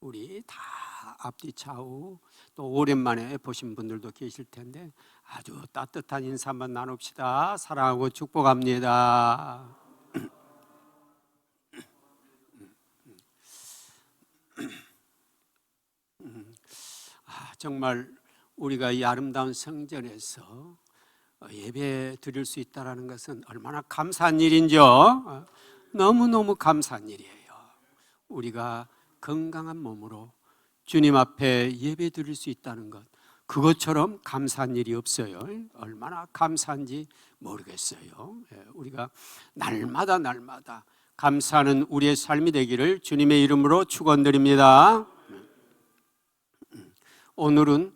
우리 다 앞뒤 좌우 또 오랜만에 보신 분들도 계실 텐데 아주 따뜻한 인사 한번 나눕시다. 사랑하고 축복합니다. 정말 우리가 이 아름다운 성전에서 예배 드릴 수 있다는 것은 얼마나 감사한 일인지요. 너무너무 감사한 일이에요. 우리가 건강한 몸으로 주님 앞에 예배 드릴 수 있다는 것, 그것처럼 감사한 일이 없어요. 얼마나 감사한지 모르겠어요. 우리가 날마다 감사하는 우리의 삶이 되기를 주님의 이름으로 축원드립니다. 오늘은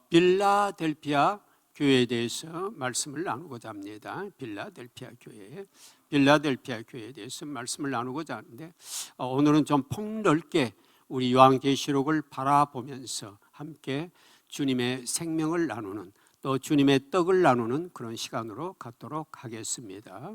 빌라델피아 교회에 대해서 말씀을 나누고자 합니다. 빌라델피아 교회에 대해서 말씀을 나누고자 하는데, 오늘은 좀 폭넓게 우리 요한계시록을 바라보면서 함께 주님의 생명을 나누는, 또 주님의 떡을 나누는 그런 시간으로 갖도록 하겠습니다.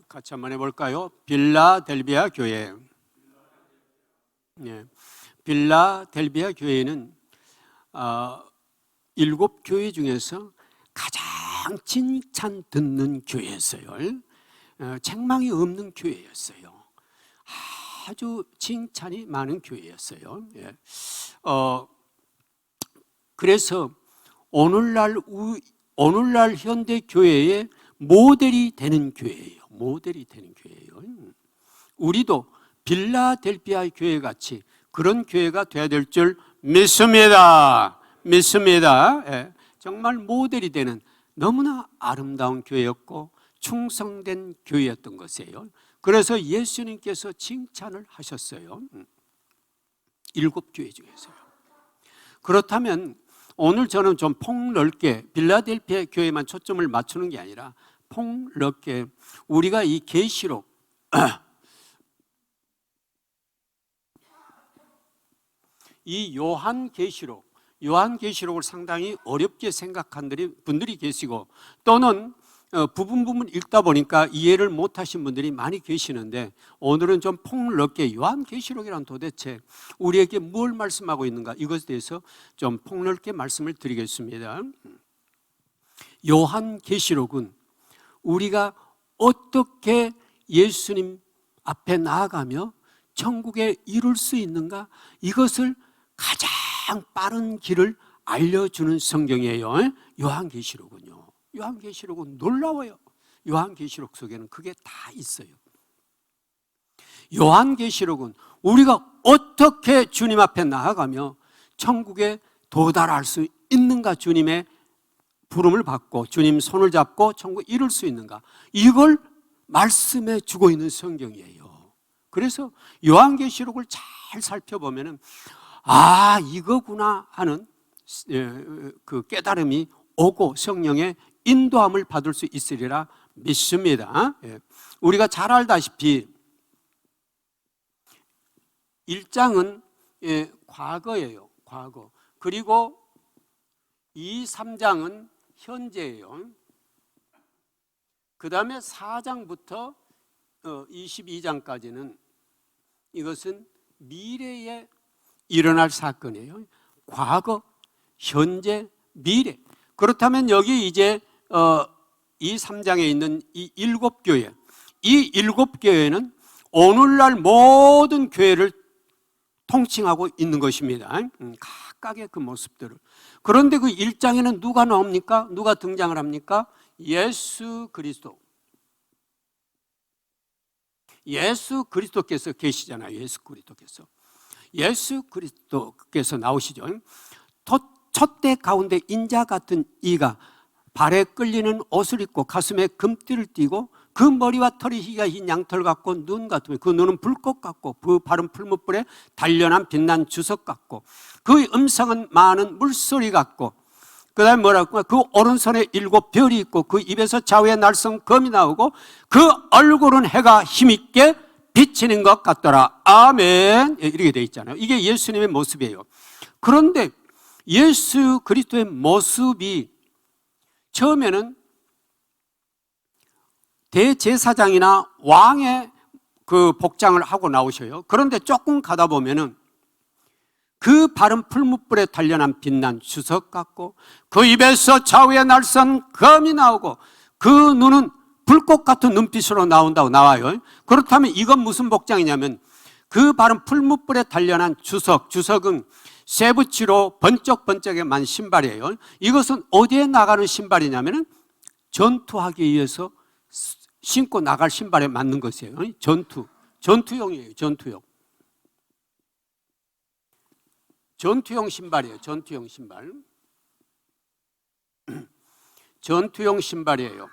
같이 한번 해볼까요? 빌라델피아 교회. 빌라델피아 교회는 7교회 중에서 가장 칭찬 듣는 교회였어요. 책망이 없는 교회였어요. 아주 칭찬이 많은 교회였어요. 그래서 오늘날 현대 교회의 모델이 되는 교회예요. 우리도 빌라델피아 교회 같이 그런 교회가 되어야 될 줄 믿습니다. 정말 모델이 되는 너무나 아름다운 교회였고 충성된 교회였던 것이에요. 그래서 예수님께서 칭찬을 하셨어요. 7교회 중에서요. 그렇다면 오늘 저는 좀 폭넓게 빌라델피아 교회만 초점을 맞추는 게 아니라 폭넓게 우리가 이 계시록, 이 요한계시록을 상당히 어렵게 생각한 분들이 계시고, 또는 부분 읽다 보니까 이해를 못하신 분들이 많이 계시는데, 오늘은 좀 폭넓게 요한계시록이란 도대체 우리에게 뭘 말씀하고 있는가, 이것에 대해서 좀 폭넓게 말씀을 드리겠습니다. 요한계시록은 우리가 어떻게 예수님 앞에 나아가며 천국에 이룰 수 있는가, 이것을 가장 빠른 길을 알려주는 성경이에요. 요한계시록은 놀라워요. 요한계시록 속에는 그게 다 있어요. 요한계시록은 우리가 어떻게 주님 앞에 나아가며 천국에 도달할 수 있는가, 주님의 부름을 받고 주님 손을 잡고 천국에 이룰 수 있는가, 이걸 말씀해 주고 있는 성경이에요. 그래서 요한계시록을 잘 살펴보면 이거구나 하는 그 깨달음이 오고 성령의 인도함을 받을 수 있으리라 믿습니다. 우리가 잘 알다시피 1장은 과거예요. 과거. 그리고 2, 3장은 현재예요. 그 다음에 4장부터 22장까지는 이것은 미래에 일어날 사건이에요. 과거, 현재, 미래. 그렇다면 여기 이제 이 3장에 있는 이 7교회, 이 7교회는 오늘날 모든 교회를 통칭하고 있는 것입니다. 각각의 그 모습들을. 그런데 그 1장에는 누가 나옵니까? 누가 등장을 합니까? 예수 그리스도께서 계시잖아요. 예수 그리스도께서 나오시죠. 촛대 가운데 인자 같은 이가 발에 끌리는 옷을 입고 가슴에 금띠를 띠고, 그 머리와 털이 희가 흰 양털 같고 눈 같으며 그 눈은 불꽃 같고 그 발은 풀무불에 단련한 빛난 주석 같고 그 음성은 많은 물소리 같고 그 다음에 뭐라고? 그 오른손에 7별이 있고 그 입에서 좌우에 날선 검이 나오고 그 얼굴은 해가 힘있게 비치는 것 같더라. 아멘. 이렇게 돼 있잖아요. 이게 예수님의 모습이에요. 그런데 예수 그리스도의 모습이 처음에는 대제사장이나 왕의 그 복장을 하고 나오셔요. 그런데 조금 가다 보면은 그 바른 풀무불에 단련한 빛난 주석 같고 그 입에서 좌우에 날선 검이 나오고 그 눈은 불꽃 같은 눈빛으로 나온다고 나와요. 그렇다면 이건 무슨 복장이냐면 그 바른 풀무불에 단련한 주석은 쇠붙이로 번쩍번쩍에 만 신발이에요. 이것은 어디에 나가는 신발이냐면 전투하기 위해서 신고 나갈 신발에 맞는 것이에요. 전투용이에요. 전투용 신발이에요. 전투용 신발이에요.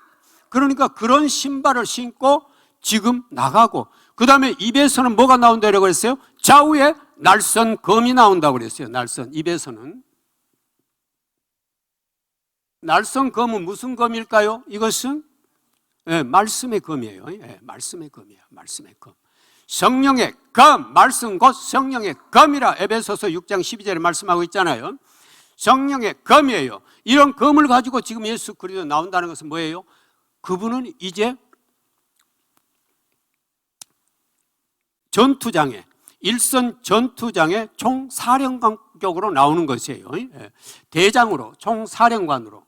그러니까 그런 신발을 신고 지금 나가고 그 다음에 입에서는 뭐가 나온다고 그랬어요? 좌우에 날선 검이 나온다고 그랬어요. 입에서는 날선 검은 무슨 검일까요? 이것은 말씀의 검이에요. 말씀의 검이에요. 말씀의 검. 성령의 검, 말씀 곧 성령의 검이라 에베소서 6장 12절에 말씀하고 있잖아요. 성령의 검이에요. 이런 검을 가지고 지금 예수 그리스도 나온다는 것은 뭐예요? 그분은 이제 전투장에, 일선 전투장에 총사령관격으로 나오는 것이에요. 대장으로, 총사령관으로.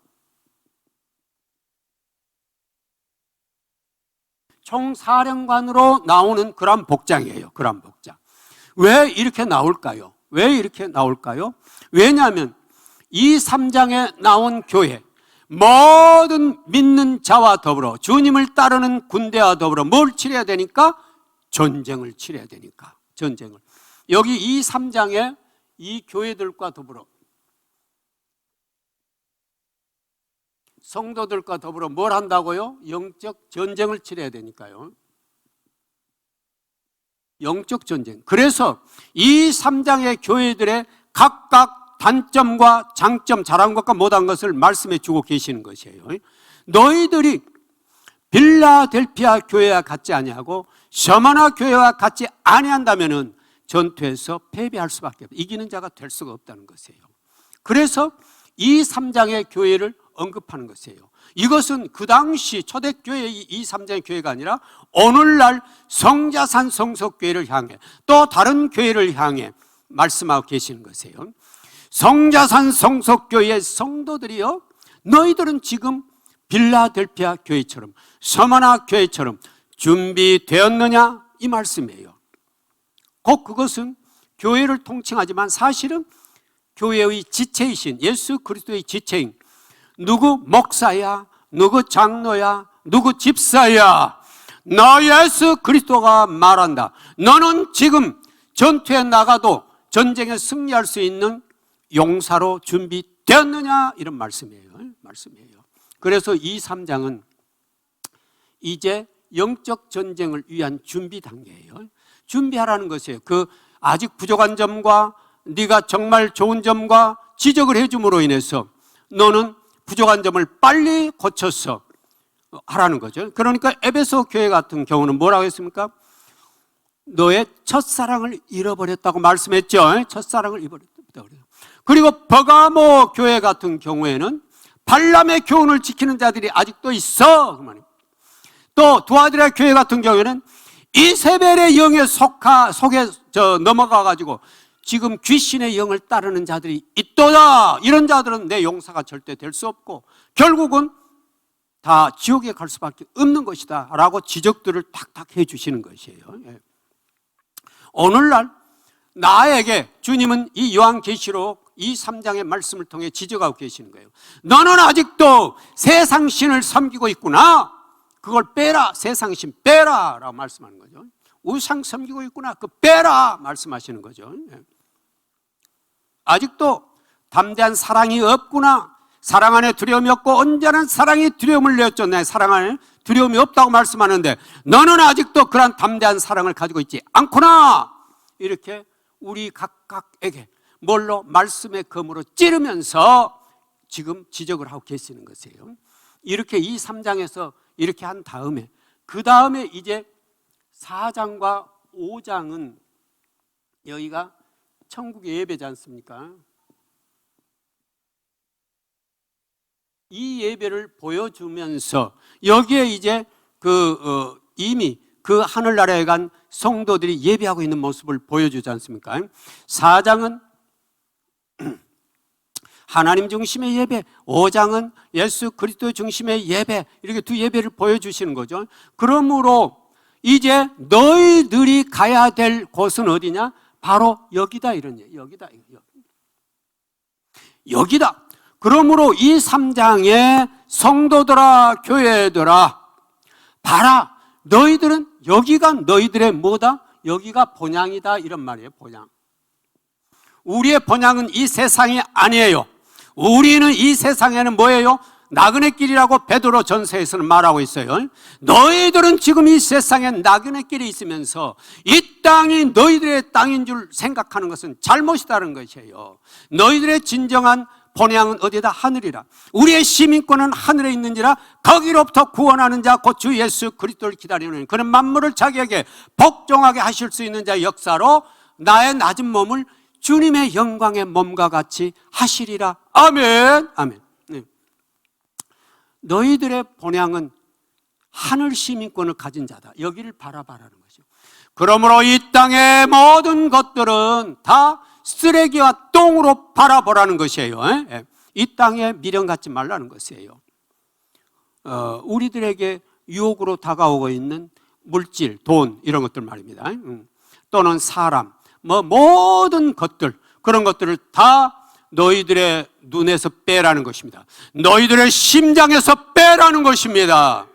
총사령관으로 나오는 그런 복장이에요. 그런 복장. 왜 이렇게 나올까요? 왜냐하면 이 3장에 나온 교회, 모든 믿는 자와 더불어 주님을 따르는 군대와 더불어 뭘 치러야 되니까? 전쟁을 치러야 되니까. 전쟁을. 여기 이 3장에 이 교회들과 더불어 성도들과 더불어 뭘 한다고요? 영적 전쟁을 치러야 되니까요. 영적 전쟁. 그래서 이 3장의 교회들의 각각 단점과 장점, 잘한 것과 못한 것을 말씀해 주고 계시는 것이에요. 너희들이 빌라델피아 교회와 같지 아니하고 셔마나 교회와 같이 아니한다면은 전투에서 패배할 수밖에 없다. 이기는 자가 될 수가 없다는 것이에요. 그래서 이 3장의 교회를 언급하는 것이에요. 이것은 그 당시 초대교회의 이 3장의 교회가 아니라 오늘날 성자산 성속교회를 향해 또 다른 교회를 향해 말씀하고 계시는 것이에요. 성자산 성속교회의 성도들이요, 너희들은 지금 빌라델피아 교회처럼 서머나 교회처럼 준비되었느냐 이 말씀이에요. 곧 그것은 교회를 통칭하지만 사실은 교회의 지체이신 예수 그리스도의 지체인 누구 목사야, 누구 장로야, 누구 집사야, 나 예수 그리스도가 말한다. 너는 지금 전투에 나가도 전쟁에 승리할 수 있는 용사로 준비되었느냐 이런 말씀이에요. 그래서 이 3장은 이제 영적 전쟁을 위한 준비 단계예요. 준비하라는 것이에요. 그 아직 부족한 점과 네가 정말 좋은 점과 지적을 해줌으로 인해서 너는 부족한 점을 빨리 고쳐서 하라는 거죠. 그러니까 에베소 교회 같은 경우는 뭐라고 했습니까? 너의 첫사랑을 잃어버렸다고 말씀했죠. 첫사랑을 잃어버렸다. 그리고 버가모 교회 같은 경우에는 발람의 교훈을 지키는 자들이 아직도 있어. 또 두아디라 교회 같은 경우에는 이세벨의 영에 속에 넘어가가지고 지금 귀신의 영을 따르는 자들이 있도다. 이런 자들은 내 용사가 절대 될 수 없고 결국은 다 지옥에 갈 수밖에 없는 것이다 라고 지적들을 탁탁 해주시는 것이에요. 오늘날 나에게 주님은 이 요한계시록 이 3장의 말씀을 통해 지적하고 계시는 거예요. 너는 아직도 세상신을 섬기고 있구나. 그걸 빼라. 세상신 빼라 라고 말씀하는 거죠. 우상 섬기고 있구나. 그 빼라 말씀하시는 거죠. 아직도 담대한 사랑이 없구나. 사랑 안에 두려움이 없고 온전한 사랑이 두려움을 내었죠. 내 사랑 안에 두려움이 없다고 말씀하는데 너는 아직도 그런 담대한 사랑을 가지고 있지 않구나. 이렇게 우리 각각에게 뭘로 말씀의 검으로 찌르면서 지금 지적을 하고 계시는 것이에요. 이렇게 이 3장에서 이렇게 한 다음에 그 다음에 이제 4장과 5장은 여기가 천국의 예배지 않습니까? 이 예배를 보여주면서 여기에 이제 이미 그 하늘나라에 간 성도들이 예배하고 있는 모습을 보여주지 않습니까? 4장은 하나님 중심의 예배, 5장은 예수 그리스도 중심의 예배, 이렇게 두 예배를 보여주시는 거죠. 그러므로 이제 너희들이 가야 될 곳은 어디냐? 바로 여기다, 이런 얘기. 여기다. 그러므로 이 3장에 성도들아, 교회들아, 봐라. 너희들은 여기가 너희들의 뭐다? 여기가 본향이다, 이런 말이에요. 본향. 우리의 본향은 이 세상이 아니에요. 우리는 이 세상에는 뭐예요? 나그네 길이라고 베드로 전서에서는 말하고 있어요. 너희들은 지금 이 세상에 나그네 길이 있으면서 이 땅이 너희들의 땅인 줄 생각하는 것은 잘못이다는 것이에요. 너희들의 진정한 본향은 어디다? 하늘이라. 우리의 시민권은 하늘에 있는지라 거기로부터 구원하는 자 곧 주 예수 그리스도를 기다리는 그런 만물을 자기에게 복종하게 하실 수 있는 자의 역사로 나의 낮은 몸을 주님의 영광의 몸과 같이 하시리라. 아멘. 아멘. 네. 너희들의 본향은 하늘 시민권을 가진 자다. 여기를 바라봐라는 것이죠. 그러므로 이 땅의 모든 것들은 다 쓰레기와 똥으로 바라보라는 것이에요. 이 땅에 미련 갖지 말라는 것이에요. 우리들에게 유혹으로 다가오고 있는 물질, 돈, 이런 것들 말입니다. 또는 사람, 모든 것들, 그런 것들을 다 너희들의 눈에서 빼라는 것입니다. 너희들의 심장에서 빼라는 것입니다.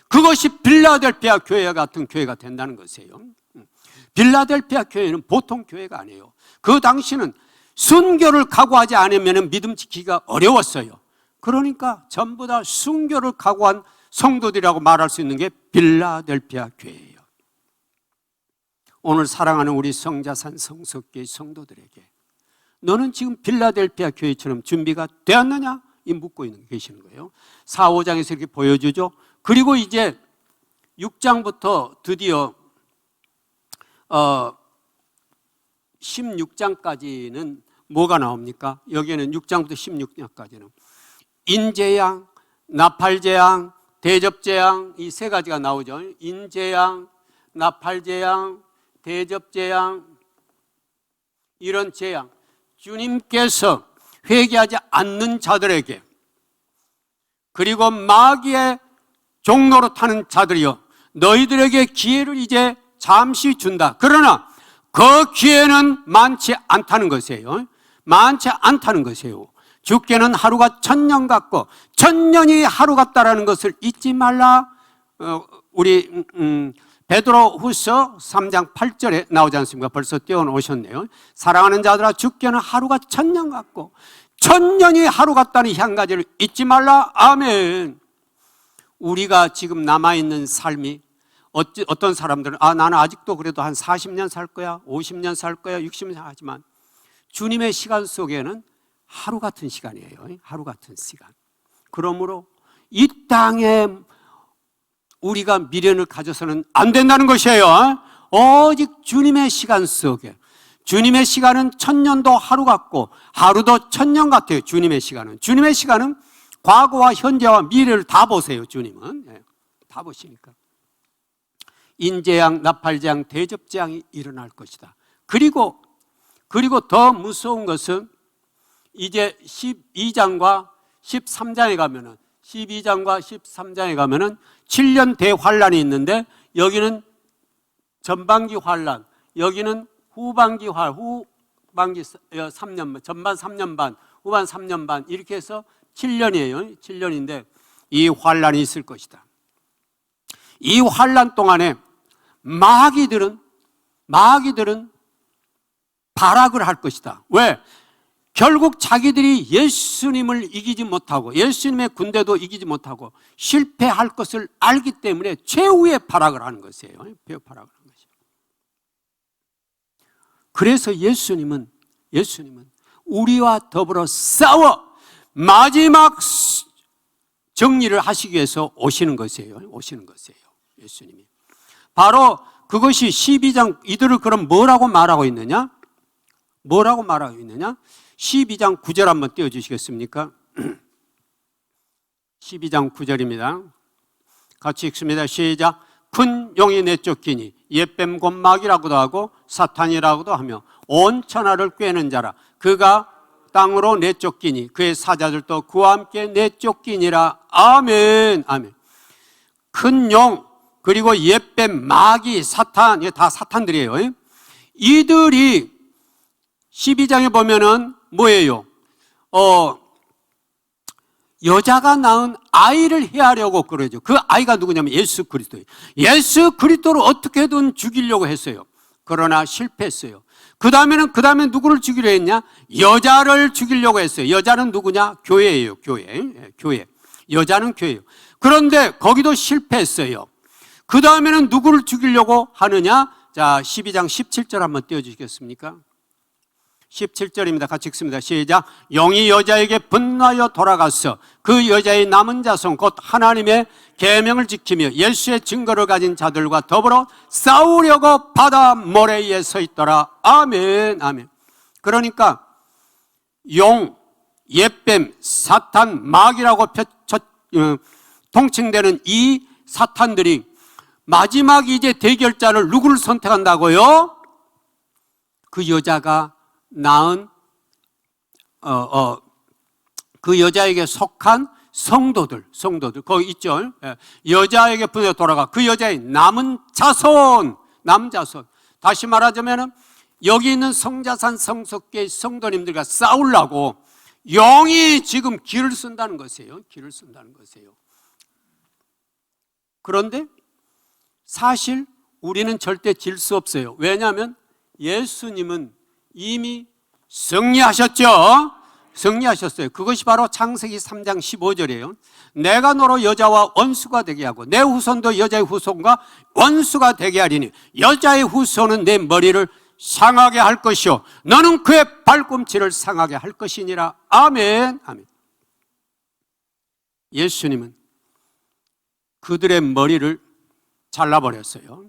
그것이 빌라델피아 교회 같은 교회가 된다는 것이에요. 빌라델피아 교회는 보통 교회가 아니에요. 그 당시는 순교를 각오하지 않으면 믿음 지키기가 어려웠어요. 그러니까 전부 다 순교를 각오한 성도들이라고 말할 수 있는 게 빌라델피아 교회예요. 오늘 사랑하는 우리 성자산 성석교회 성도들에게 너는 지금 빌라델피아 교회처럼 준비가 되었느냐? 이 묻고 계시는 거예요. 4, 5장에서 이렇게 보여주죠. 그리고 이제 6장부터 드디어 16장까지는 뭐가 나옵니까? 여기에는 6장부터 16장까지는 인재양, 나팔재양, 대접재양, 이 세 가지가 나오죠. 인재양, 나팔재양, 대접재양, 이런 재양, 주님께서 회개하지 않는 자들에게, 그리고 마귀의 종로로 타는 자들이요, 너희들에게 기회를 이제 잠시 준다. 그러나 그 기회는 많지 않다는 것이에요. 많지 않다는 것이에요. 주께는 하루가 1000년 같고 1000년이 하루 같다라는 것을 잊지 말라. 우리 베드로후서 3장 8절에 나오지 않습니까? 벌써 띄워놓으셨네요. 사랑하는 자들아, 주께는 하루가 1000년 같고 1000년이 하루 같다는 이 한 가지를 잊지 말라. 아멘. 우리가 지금 남아있는 삶이 어떤 사람들은 나는 아직도 그래도 한 40년 살 거야, 50년 살 거야, 60년 하지만 주님의 시간 속에는 하루 같은 시간이에요. 하루 같은 시간. 그러므로 이 땅에 우리가 미련을 가져서는 안 된다는 것이에요. 오직 주님의 시간 속에, 주님의 시간은 1000년도 하루 같고 하루도 1000년 같아요. 주님의 시간은 과거와 현재와 미래를 다 보세요. 주님은 다 보시니까 인재양, 나팔재양, 대접재양이 일어날 것이다. 그리고 더 무서운 것은 이제 12장과 13장에 가면은 12장과 13장에 가면은 7년 대환란이 있는데, 여기는 전반기 환란, 여기는 후반기 3년 반, 전반 3년 반, 후반 3년 반, 이렇게 해서 7년이에요. 7년인데 이 환란이 있을 것이다. 이 환란 동안에 마귀들은 발악을 할 것이다. 왜? 결국 자기들이 예수님을 이기지 못하고 예수님의 군대도 이기지 못하고 실패할 것을 알기 때문에 최후의 발악을 하는 것이에요. 발악을 하는 것이에요. 그래서 예수님은 우리와 더불어 싸워 마지막 정리를 하시기 위해서 오시는 것이에요. 오시는 것이에요. 예수님이. 바로 그것이 12장, 이들을 그럼 뭐라고 말하고 있느냐? 뭐라고 말하고 있느냐? 12장 9절 한번 띄워주시겠습니까? 12장 9절입니다. 같이 읽습니다. 시작. 큰 용이 내쫓기니 옛뱀 곧 마귀라고도 하고 사탄이라고도 하며 온 천하를 꿰는 자라. 그가 땅으로 내쫓기니 그의 사자들도 그와 함께 내쫓기니라. 아멘. 아멘. 큰 용, 그리고 옛뱀, 마귀, 사탄, 이게 다 사탄들이에요. 이들이 12장에 보면은 뭐예요? 여자가 낳은 아이를 해하려고 그러죠. 그 아이가 누구냐면 예수 그리스도예요. 예수 그리스도를 어떻게든 죽이려고 했어요. 그러나 실패했어요. 그 다음에 누구를 죽이려 했냐? 여자를 죽이려고 했어요. 여자는 누구냐? 교회예요. 교회. 여자는 교회예요. 그런데 거기도 실패했어요. 그 다음에는 누구를 죽이려고 하느냐? 자, 12장 17절 한번 띄워주시겠습니까? 17절입니다. 같이 읽습니다. 시작. 영이 여자에게 분노하여 돌아가서 그 여자의 남은 자손 곧 하나님의 계명을 지키며 예수의 증거를 가진 자들과 더불어 싸우려고 바다 모래에 서 있더라. 아멘. 아멘. 그러니까 용, 옛뱀, 사탄, 마귀라고 통칭되는 이 사탄들이 마지막 이제 대결자를 누구를 선택한다고요? 그 여자가 낳은 그 여자에게 속한 성도들 거기 있죠. 여자에게 분에 돌아가 그 여자의 남은 자손. 다시 말하자면 여기 있는 성자산 성석계의 성도님들과 싸우려고 영이 지금 길을 쓴다는 것이에요. 그런데 사실 우리는 절대 질 수 없어요. 왜냐하면 예수님은 이미 승리하셨죠. 그것이 바로 창세기 3장 15절이에요. 내가 너로 여자와 원수가 되게 하고 내 후손도 여자의 후손과 원수가 되게 하리니 여자의 후손은 내 머리를 상하게 할 것이요 너는 그의 발꿈치를 상하게 할 것이니라. 아멘. 아멘. 예수님은 그들의 머리를 잘라버렸어요.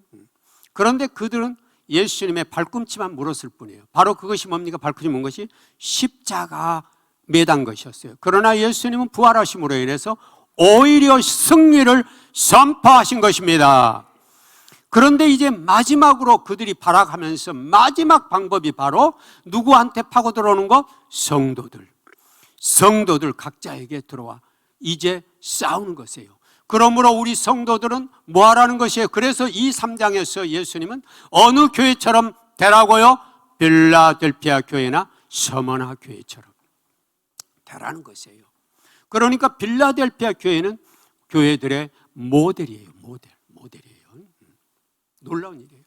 그런데 그들은 예수님의 발꿈치만 물었을 뿐이에요. 바로 그것이 뭡니까? 발꿈치 문 것이 십자가 매단 것이었어요. 그러나 예수님은 부활하심으로 인해서 오히려 승리를 선포하신 것입니다. 그런데 이제 마지막으로 그들이 발악하면서 마지막 방법이 바로 누구한테 파고 들어오는 거? 성도들 각자에게 들어와 이제 싸우는 것이에요. 그러므로 우리 성도들은 뭐 하라는 것이에요? 그래서 이 3장에서 예수님은 어느 교회처럼 되라고요? 빌라델피아 교회나 서머나 교회처럼 되라는 것이에요. 그러니까 빌라델피아 교회는 교회들의 모델이에요. 모델이에요. 놀라운 일이에요.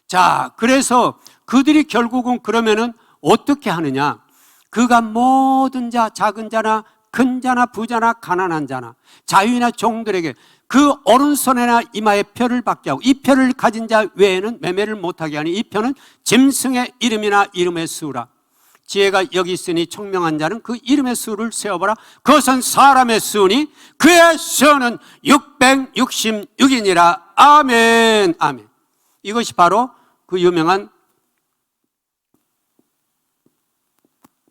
자, 그래서 그들이 결국은 그러면은 어떻게 하느냐? 그가 모든 자, 작은 자나 큰 자나 부자나 가난한 자나 자유인이나 종들에게 그 오른손에나 이마에 표를 받게 하고 이 표를 가진 자 외에는 매매를 못하게 하니 이 표는 짐승의 이름이나 이름의 수라. 지혜가 여기 있으니 총명한 자는 그 이름의 수를 세어보라. 그것은 사람의 수니 그의 수는 666이니라. 아멘. 아멘. 이것이 바로 그 유명한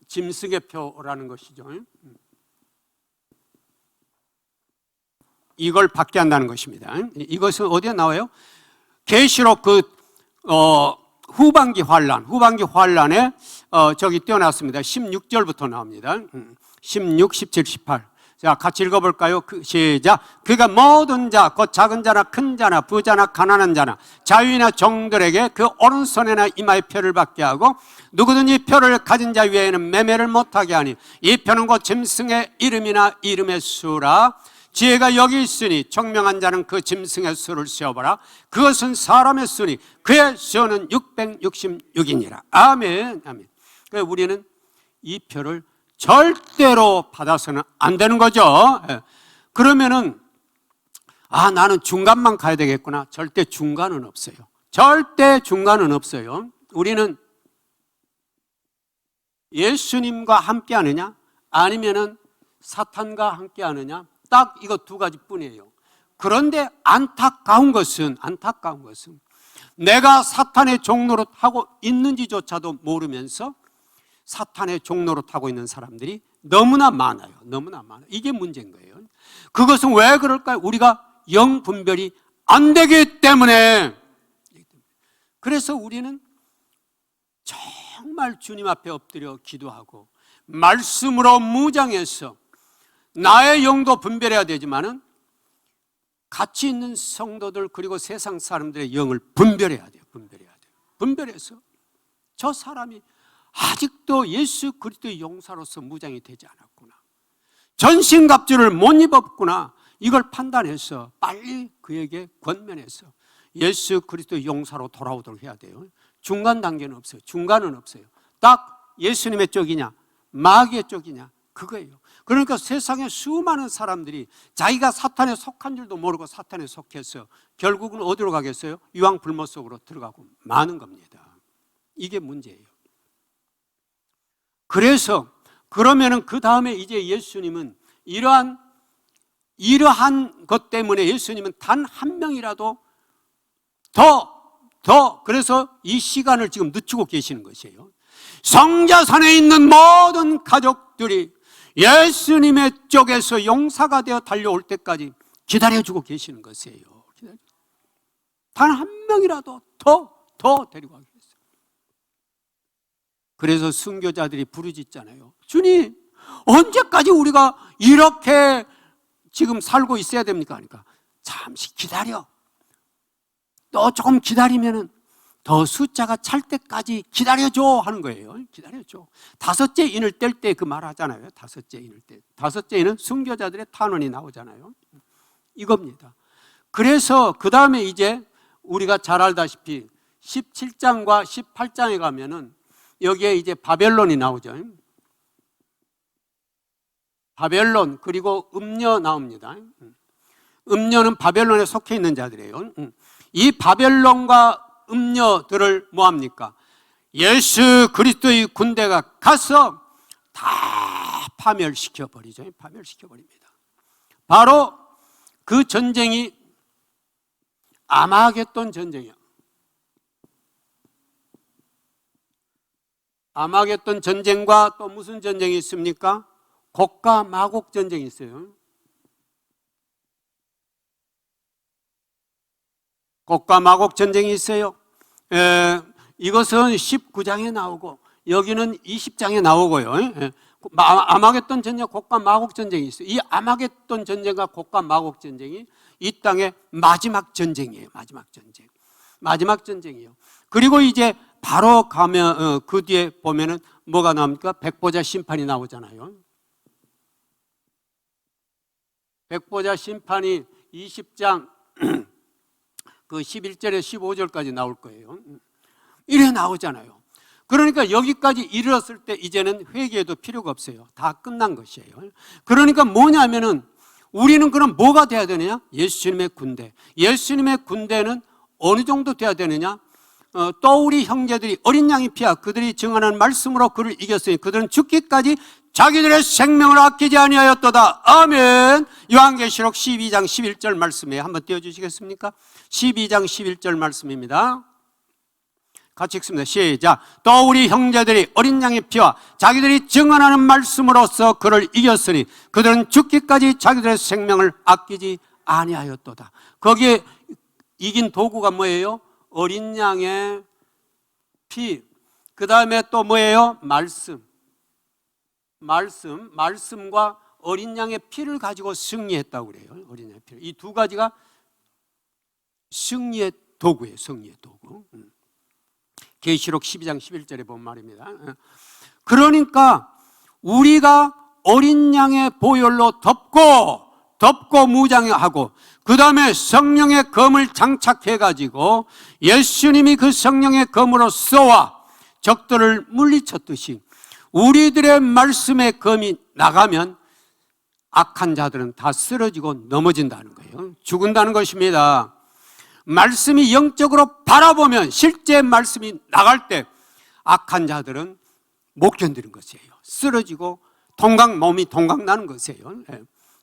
짐승의 표라는 것이죠. 이걸 받게 한다는 것입니다. 이것은 어디에 나와요? 계시록 후반기 환란에 저기 띄어놨습니다. 16절부터 나옵니다. 16, 17, 18. 자, 같이 읽어볼까요? 시작. 그가 모든 자, 곧 작은 자나 큰 자나 부자나 가난한 자나 자유인이나 종들에게 그 오른손에나 이마에 표를 받게 하고 누구든 이 표를 가진 자 외에는 매매를 못하게 하니 이 표는 곧 짐승의 이름이나 이름의 수라. 지혜가 여기 있으니 총명한 자는 그 짐승의 수를 세어보라. 그것은 사람의 수니 그의 수는 666이니라. 아멘. 아멘. 그래서 우리는 이 표를 절대로 받아서는 안 되는 거죠. 그러면은 나는 중간만 가야 되겠구나. 절대 중간은 없어요. 우리는 예수님과 함께 하느냐 아니면은 사탄과 함께 하느냐? 딱 이거 두 가지뿐이에요. 그런데 안타까운 것은 내가 사탄의 종노릇 하고 있는지조차도 모르면서 사탄의 종노릇 하고 있는 사람들이 너무나 많아요. 너무나 많아요. 이게 문제인 거예요. 그것은 왜 그럴까요? 우리가 영 분별이 안 되기 때문에. 그래서 우리는 정말 주님 앞에 엎드려 기도하고 말씀으로 무장해서 나의 영도 분별해야 되지만은 같이 있는 성도들 그리고 세상 사람들의 영을 분별해야 돼요. 분별해서 저 사람이 아직도 예수 그리스도의 용사로서 무장이 되지 않았구나, 전신갑주를 못 입었구나, 이걸 판단해서 빨리 그에게 권면해서 예수 그리스도의 용사로 돌아오도록 해야 돼요. 중간 단계는 없어요. 중간은 없어요. 딱 예수님의 쪽이냐 마귀의 쪽이냐 그거예요. 그러니까 세상에 수많은 사람들이 자기가 사탄에 속한 줄도 모르고 사탄에 속해서 결국은 어디로 가겠어요? 유황불못 속으로 들어가고 마는 겁니다. 이게 문제예요. 그래서 그러면은 그 다음에 이제 예수님은 이러한 것 때문에 예수님은 단 한 명이라도 그래서 이 시간을 지금 늦추고 계시는 것이에요. 성자산에 있는 모든 가족들이 예수님의 쪽에서 용사가 되어 달려올 때까지 기다려주고 계시는 것이에요. 단 한 명이라도 더 데리고 가겠어요. 그래서 순교자들이 부르짖잖아요. 주님, 언제까지 우리가 이렇게 지금 살고 있어야 됩니까? 그러니까 잠시 기다려. 또 조금 기다리면은 더 숫자가 찰 때까지 기다려줘 하는 거예요. 기다려줘. 다섯째 인을 뗄 때 그 말 하잖아요. 다섯째 인을 때. 다섯째 인은 순교자들의 탄원이 나오잖아요. 이겁니다. 그래서 그 다음에 이제 우리가 잘 알다시피 17장과 18장에 가면은 여기에 이제 바벨론이 나오죠. 바벨론 그리고 음녀 나옵니다. 음녀는 바벨론에 속해 있는 자들이에요. 이 바벨론과 음녀들을 뭐합니까? 예수 그리스도의 군대가 가서 다 파멸시켜 버리죠. 파멸시켜 버립니다. 바로 그 전쟁이 아마겟돈 전쟁이야. 아마겟돈 전쟁과 또 무슨 전쟁이 있습니까? 곡과 마곡 전쟁이 있어요. 곡과 마곡 전쟁이 있어요. 이것은 19장에 나오고 여기는 20장에 나오고요. 아마겟돈 전쟁, 곡과 마곡 전쟁이 있어요. 이 아마겟돈 전쟁과 곡과 마곡 전쟁이 이 땅의 마지막 전쟁이에요. 마지막 전쟁이에요. 그리고 이제 바로 가면 그 뒤에 보면은 뭐가 나옵니까? 백보자 심판이 나오잖아요. 백보자 심판이 20장 그 11절에 15절까지 나올 거예요. 이래 나오잖아요. 그러니까 여기까지 이르렀을 때 이제는 회개해도 필요가 없어요. 다 끝난 것이에요. 그러니까 뭐냐면은 우리는 그럼 뭐가 돼야 되느냐? 예수님의 군대. 예수님의 군대는 어느 정도 돼야 되느냐? 또 우리 형제들이 어린 양의 피와 그들이 증언하는 말씀으로 그를 이겼으니 그들은 죽기까지 자기들의 생명을 아끼지 아니하였도다. 아멘. 요한계시록 12장 11절 말씀에 한번 띄워주시겠습니까? 12장 11절 말씀입니다. 같이 읽습니다. 시작. 또 우리 형제들이 어린 양의 피와 자기들이 증언하는 말씀으로써 그를 이겼으니 그들은 죽기까지 자기들의 생명을 아끼지 아니하였도다. 거기에 이긴 도구가 뭐예요? 어린 양의 피. 그 다음에 또 뭐예요? 말씀과 어린 양의 피를 가지고 승리했다고 그래요. 어린 양의 피를. 이 두 가지가 승리의 도구예요. 승리의 도구. 계시록 12장 11절에 본 말입니다. 그러니까 우리가 어린 양의 보혈로 덮고 무장하고 그 다음에 성령의 검을 장착해가지고 예수님이 그 성령의 검으로 쏘아 적들을 물리쳤듯이 우리들의 말씀의 검이 나가면 악한 자들은 다 쓰러지고 넘어진다는 거예요. 죽는다는 것입니다. 말씀이 영적으로 바라보면 실제 말씀이 나갈 때 악한 자들은 못 견디는 것이에요. 쓰러지고 몸이 동강나는 것이에요.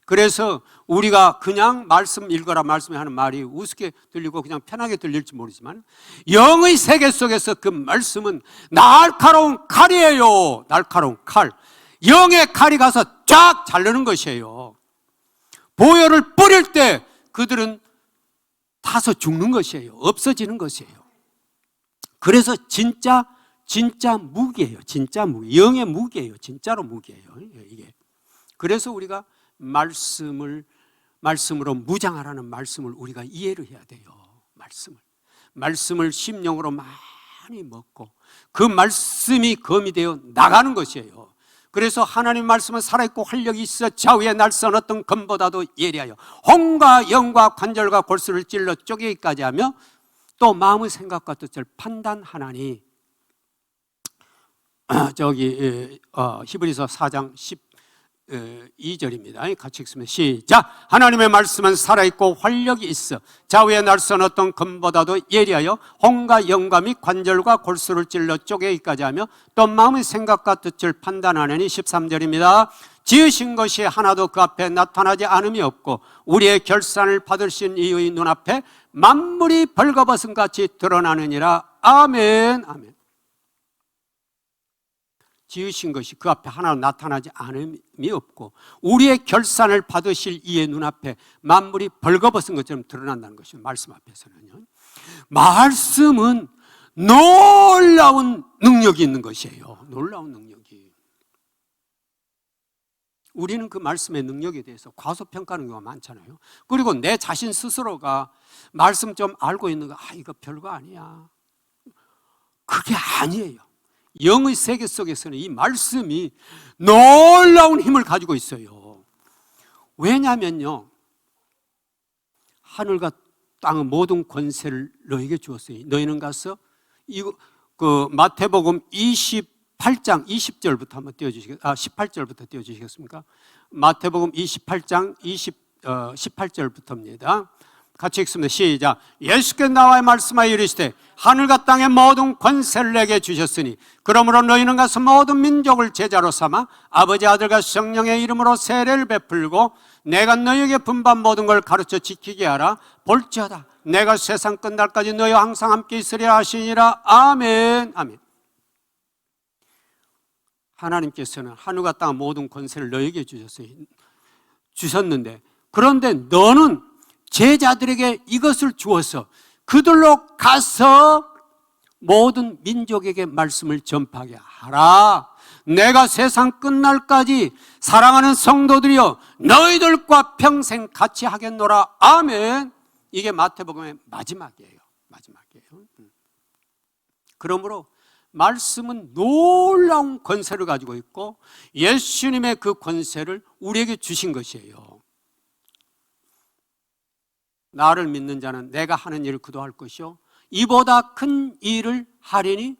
그래서 우리가 그냥 말씀 읽어라 말씀에 하는 말이 우습게 들리고 그냥 편하게 들릴지 모르지만 영의 세계 속에서 그 말씀은 날카로운 칼이에요. 날카로운 칼. 영의 칼이 가서 쫙 자르는 것이에요. 보혈을 뿌릴 때 그들은 타서 죽는 것이에요. 없어지는 것이에요. 그래서 진짜 무기예요. 진짜 무기. 영의 무기예요. 진짜로 무기예요. 이게. 그래서 우리가 말씀으로 무장하라는 말씀을 우리가 이해를 해야 돼요. 말씀을 심령으로 많이 먹고 그 말씀이 검이 되어 나가는 것이에요. 그래서 하나님 말씀은 살아있고 활력이 있어 좌우에 날선 어떤 검보다도 예리하여 혼과 영과 관절과 골수를 찔러 쪼개기까지 하며 또 마음의 생각과 뜻을 판단하나니. 히브리서 4장 12절입니다. 같이 읽습니다. 시작. 하나님의 말씀은 살아있고 활력이 있어 좌우에 날선 어떤 검보다도 예리하여 혼과 영과 및 관절과 골수를 찔러 쪼개기까지 하며 또 마음의 생각과 뜻을 판단하느니. 13절입니다. 지으신 것이 하나도 그 앞에 나타나지 않음이 없고 우리의 결산을 받으신 이의 눈앞에 만물이 벌거벗은 같이 드러나느니라. 아멘. 아멘. 지으신 것이 그 앞에 하나도 나타나지 않음이 없고 우리의 결산을 받으실 이의 눈앞에 만물이 벌거벗은 것처럼 드러난다는 것이죠. 말씀 앞에서는요. 말씀은 놀라운 능력이 있는 것이에요. 놀라운 능력이. 우리는 그 말씀의 능력에 대해서 과소평가하는 경우가 많잖아요. 그리고 내 자신 스스로가 말씀 좀 알고 있는 거, 이거 별거 아니야. 그게 아니에요. 영의 세계 속에서는 이 말씀이 놀라운 힘을 가지고 있어요. 왜냐면요, 하늘과 땅의 모든 권세를 너에게 주었어요. 너희는 가서 마태복음 28장 20절부터 한번 띄워주시겠습니까? 18절부터 띄워주시겠습니까? 마태복음 28장 18절부터입니다. 같이 읽습니다. 시작. 예수께서 나와 말씀하여 이르시되 하늘과 땅의 모든 권세를 내게 주셨으니 그러므로 너희는 가서 모든 민족을 제자로 삼아 아버지 아들과 성령의 이름으로 세례를 베풀고 내가 너희에게 분반 모든 걸 가르쳐 지키게 하라. 볼지어다 내가 세상 끝날까지 너희와 항상 함께 있으리라 하시니라. 아멘. 아멘. 하나님께서는 하늘과 땅의 모든 권세를 너희에게 주셨는데 그런데 너는 제자들에게 이것을 주어서 그들로 가서 모든 민족에게 말씀을 전파하게 하라. 내가 세상 끝날까지 사랑하는 성도들이여 너희들과 평생 같이 하겠노라. 아멘. 이게 마태복음의 마지막이에요. 그러므로 말씀은 놀라운 권세를 가지고 있고 예수님의 그 권세를 우리에게 주신 것이에요. 나를 믿는 자는 내가 하는 일을 그도 할 것이요 이보다 큰 일을 하리니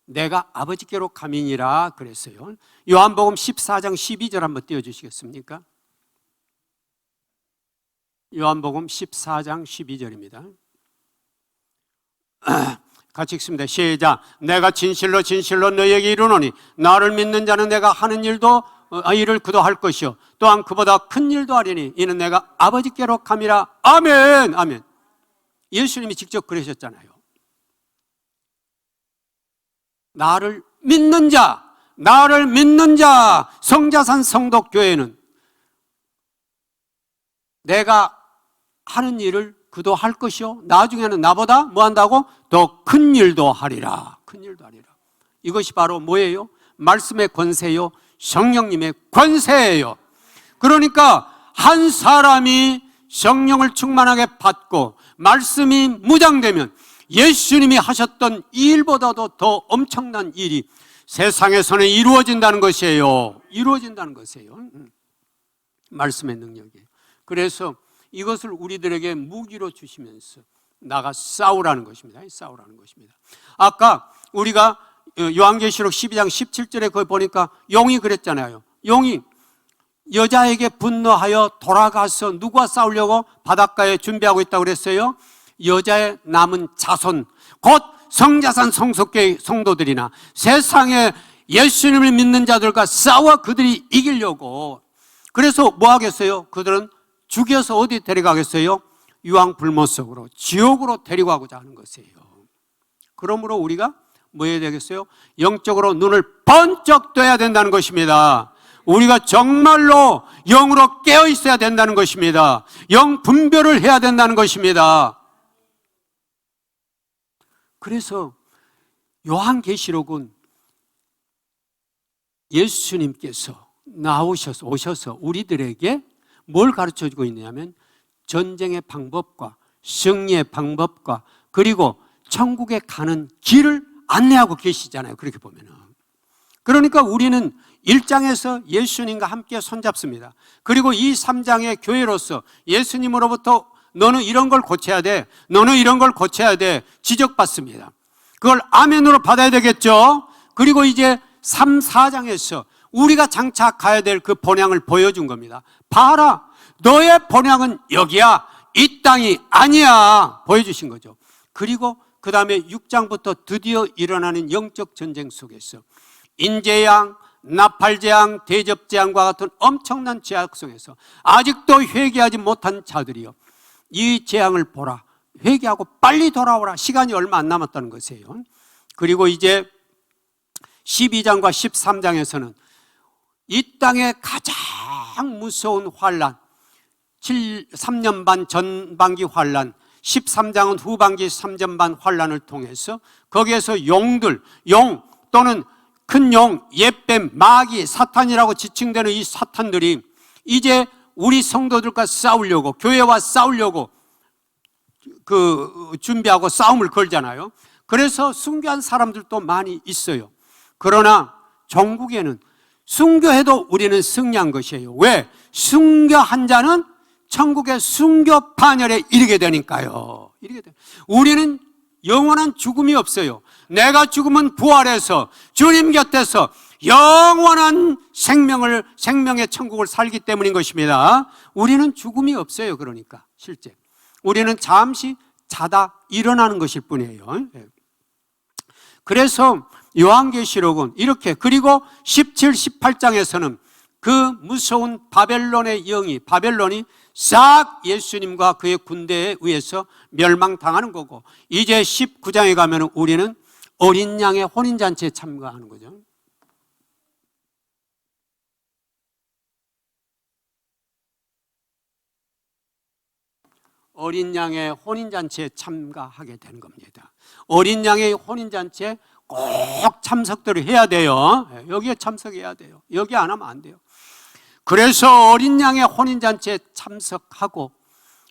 내가 아버지께로 가미니라 그랬어요. 요한복음 14장 12절 한번 띄워주시겠습니까? 요한복음 14장 12절입니다. 같이 읽습니다. 시작. 내가 진실로 너희에게 이르노니 나를 믿는 자는 내가 하는 일도 일을 그도 할 것이요 또한 그보다 큰 일도 하리니 이는 내가 아버지께로 감이라. 아멘. 아멘. 예수님이 직접 그러셨잖아요. 나를 믿는 자 성자산 성덕교회는 내가 하는 일을 그도 할 것이요 나중에는 나보다 뭐 한다고? 더 큰 일도 하리라. 이것이 바로 뭐예요? 말씀의 권세요 성령님의 권세예요. 그러니까 한 사람이 성령을 충만하게 받고 말씀이 무장되면 예수님이 하셨던 이 일보다도 더 엄청난 일이 세상에서는 이루어진다는 것이에요. 말씀의 능력이에요. 그래서 이것을 우리들에게 무기로 주시면서 나가 싸우라는 것입니다. 아까 우리가 요한계시록 12장 17절에 거기 보니까 용이 그랬잖아요. 용이 여자에게 분노하여 돌아가서 누구와 싸우려고 바닷가에 준비하고 있다고 그랬어요? 여자의 남은 자손, 곧 성자산 성속교회 성도들이나 세상에 예수님을 믿는 자들과 싸워 그들이 이기려고. 그래서 뭐 하겠어요? 그들은 죽여서 어디 데려가겠어요? 유황불못 속으로, 지옥으로 데리고 가고자 하는 것이에요. 그러므로 우리가 뭐 해야 되겠어요? 영적으로 눈을 번쩍 떠야 된다는 것입니다. 우리가 정말로 영으로 깨어 있어야 된다는 것입니다. 영 분별을 해야 된다는 것입니다. 그래서 요한계시록은 예수님께서 오셔서 우리들에게 뭘 가르쳐 주고 있냐면 전쟁의 방법과 승리의 방법과 그리고 천국에 가는 길을 안내하고 계시잖아요. 그렇게 보면은. 그러니까 우리는 1장에서 예수님과 함께 손잡습니다. 그리고 이 3장의 교회로서 예수님으로부터 너는 이런 걸 고쳐야 돼, 너는 이런 걸 고쳐야 돼 지적받습니다. 그걸 아멘으로 받아야 되겠죠. 그리고 이제 3, 4장에서 우리가 장차 가야 될 그 본향을 보여준 겁니다. 봐라, 너의 본향은 여기야, 이 땅이 아니야 보여주신 거죠. 그리고 그 다음에 6장부터 드디어 일어나는 영적 전쟁 속에서 인재양, 나팔재앙, 대접재앙과 같은 엄청난 재앙 속에서 아직도 회개하지 못한 자들이요, 이 재앙을 보라, 회개하고 빨리 돌아오라. 시간이 얼마 안 남았다는 것이에요. 그리고 이제 12장과 13장에서는 이 땅의 가장 무서운 환난, 3년 반 전반기 환난, 13장은 후반기 3년 반 환난을 통해서 거기에서 용 또는 큰 용, 옛뱀, 마귀, 사탄이라고 지칭되는 이 사탄들이 이제 우리 성도들과 싸우려고, 교회와 싸우려고 준비하고 싸움을 걸잖아요. 그래서 순교한 사람들도 많이 있어요. 그러나 종국에는 순교해도 우리는 승리한 것이에요. 왜? 순교한 자는 천국의 순교 판열에 이르게 되니까요. 우리는 영원한 죽음이 없어요. 내가 죽으면 부활해서 주님 곁에서 영원한 생명의 천국을 살기 때문인 것입니다. 우리는 죽음이 없어요. 그러니까 실제 우리는 잠시 자다 일어나는 것일 뿐이에요. 그래서 요한계시록은 이렇게, 그리고 17, 18장에서는 그 무서운 바벨론의 영이, 바벨론이 싹 예수님과 그의 군대에 의해서 멸망당하는 거고, 이제 19장에 가면 우리는 어린 양의 혼인잔치에 참가하는 거죠. 어린 양의 혼인잔치에 참가하게 되는 겁니다. 어린 양의 혼인잔치에 꼭 참석들을 해야 돼요. 여기에 참석해야 돼요. 여기 안 하면 안 돼요. 그래서 어린 양의 혼인잔치에 참석하고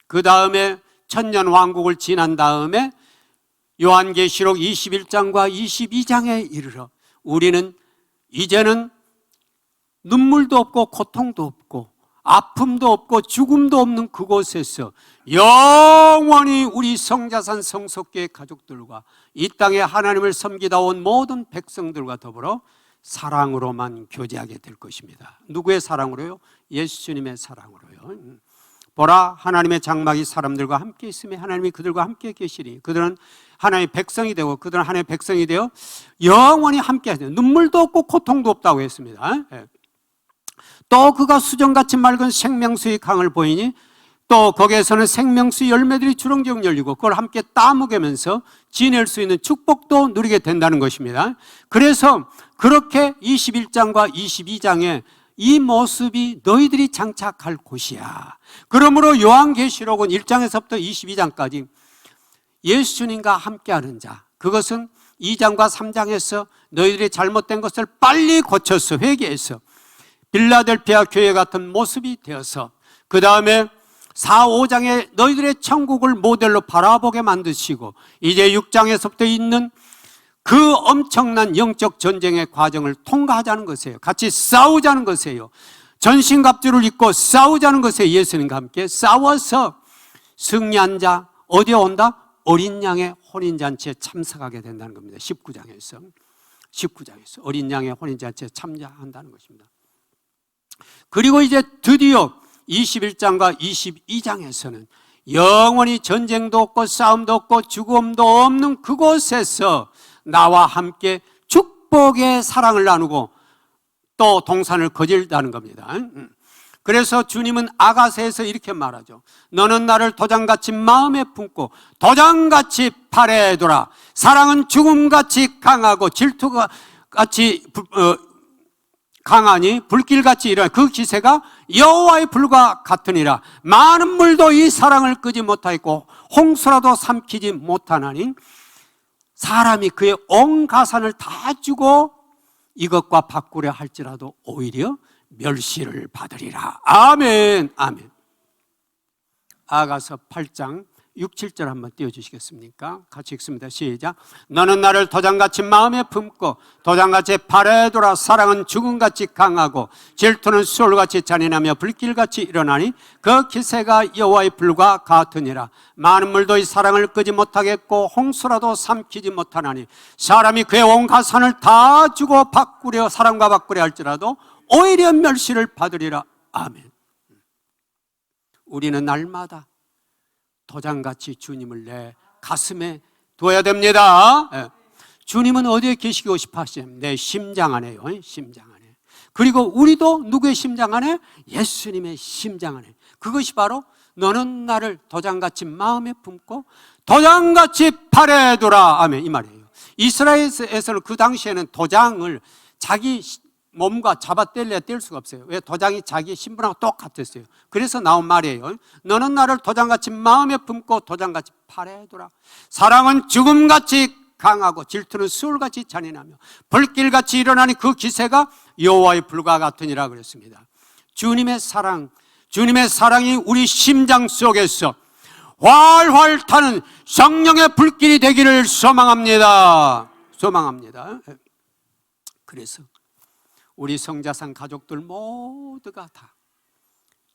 그 다음에 천년왕국을 지난 다음에 요한계시록 21장과 22장에 이르러 우리는 이제는 눈물도 없고 고통도 없고 아픔도 없고 죽음도 없는 그곳에서 영원히 우리 성자산 성속교회 가족들과 이 땅에 하나님을 섬기다 온 모든 백성들과 더불어 사랑으로만 교제하게 될 것입니다. 누구의 사랑으로요? 예수님의 사랑으로요. 보라, 하나님의 장막이 사람들과 함께 있으며 하나님이 그들과 함께 계시리. 그들은 하나님의 백성이 되고 그들은 하나님의 백성이 되어 영원히 함께 하세요. 눈물도 없고 고통도 없다고 했습니다. 또 그가 수정같이 맑은 생명수의 강을 보이니 또 거기에서는 생명수 열매들이 주렁주렁 열리고 그걸 함께 따먹으면서 지낼 수 있는 축복도 누리게 된다는 것입니다. 그래서 그렇게 21장과 22장에 이 모습이 너희들이 장착할 곳이야. 그러므로 요한계시록은 1장에서부터 22장까지 예수님과 함께하는 자, 그것은 2장과 3장에서 너희들이 잘못된 것을 빨리 고쳐서 회개해서 빌라델피아 교회 같은 모습이 되어서 그 다음에 4, 5장에 너희들의 천국을 모델로 바라보게 만드시고 이제 6장에서부터 있는 그 엄청난 영적 전쟁의 과정을 통과하자는 것이에요. 같이 싸우자는 것이에요. 전신갑주를 입고 싸우자는 것이에요. 예수님과 함께 싸워서 승리한 자 어디에 온다? 어린 양의 혼인잔치에 참석하게 된다는 겁니다. 19장에서 어린 양의 혼인잔치에 참여한다는 것입니다. 그리고 이제 드디어 21장과 22장에서는 영원히 전쟁도 없고 싸움도 없고 죽음도 없는 그곳에서 나와 함께 축복의 사랑을 나누고 또 동산을 거질다는 겁니다. 그래서 주님은 아가서에서 이렇게 말하죠. 너는 나를 도장같이 마음에 품고 도장같이 팔에 둬라. 사랑은 죽음같이 강하고 질투같이 강하니 불길같이 일어나 그 기세가 여호와의 불과 같으니라. 많은 물도 이 사랑을 끄지 못하였고 홍수라도 삼키지 못하나니 사람이 그의 온 가산을 다 주고 이것과 바꾸려 할지라도 오히려 멸시를 받으리라. 아멘. 아멘. 아가서 8장 6, 7절 한번 띄워주시겠습니까? 같이 읽습니다. 시작. 너는 나를 도장같이 마음에 품고 도장같이 팔에 둬라. 사랑은 죽음같이 강하고 질투는 수월같이 잔인하며 불길같이 일어나니 그 기세가 여호와의 불과 같으니라. 많은 물도 이 사랑을 끄지 못하겠고 홍수라도 삼키지 못하나니 사람이 그의 온 가산을 다 주고 사랑과 바꾸려 할지라도 오히려 멸시를 받으리라. 아멘. 우리는 날마다 도장같이 주님을 내 가슴에 둬야 됩니다. 주님은 어디에 계시고 싶어 하시냐면 내 심장 안에요. 심장 안에. 그리고 우리도 누구의 심장 안에? 예수님의 심장 안에. 그것이 바로 너는 나를 도장같이 마음에 품고 도장같이 팔에 두라. 아멘. 이 말이에요. 이스라엘에서는 그 당시에는 도장을 자기 몸과 잡아 뗄래야 뗄 수가 없어요. 왜? 도장이 자기 신분하고 똑같았어요. 그래서 나온 말이에요. 너는 나를 도장같이 마음에 품고 도장같이 팔에 두라. 사랑은 죽음같이 강하고 질투는 수월같이 잔인하며 불길같이 일어나니 그 기세가 여호와의 불과 같으니라 그랬습니다. 주님의 사랑이 우리 심장 속에서 활활 타는 성령의 불길이 되기를 소망합니다. 그래서 우리 성자산 가족들 모두가 다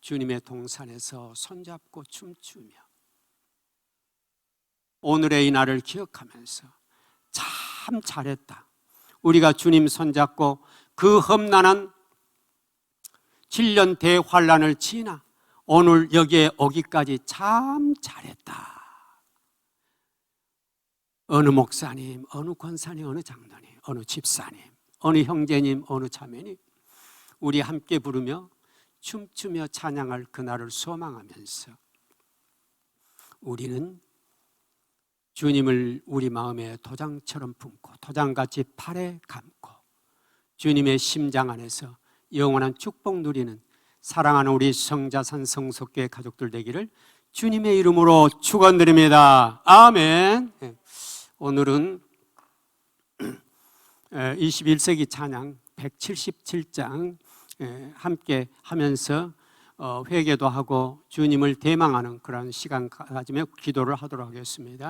주님의 동산에서 손잡고 춤추며 오늘의 이 날을 기억하면서 참 잘했다. 우리가 주님 손잡고 그 험난한 7년 대환란을 지나 오늘 여기에 오기까지 참 잘했다. 어느 목사님, 어느 권사님, 어느 장로님, 어느 집사님, 어느 형제님, 어느 자매님, 우리 함께 부르며 춤추며 찬양할 그날을 소망하면서 우리는 주님을 우리 마음에 도장처럼 품고 도장같이 팔에 감고 주님의 심장 안에서 영원한 축복 누리는 사랑하는 우리 성자산 성속교회 가족들 되기를 주님의 이름으로 축원드립니다. 아멘. 오늘은 21세기 찬양 177장 함께 하면서 회개도 하고 주님을 대망하는 그런 시간 가지며 기도를 하도록 하겠습니다.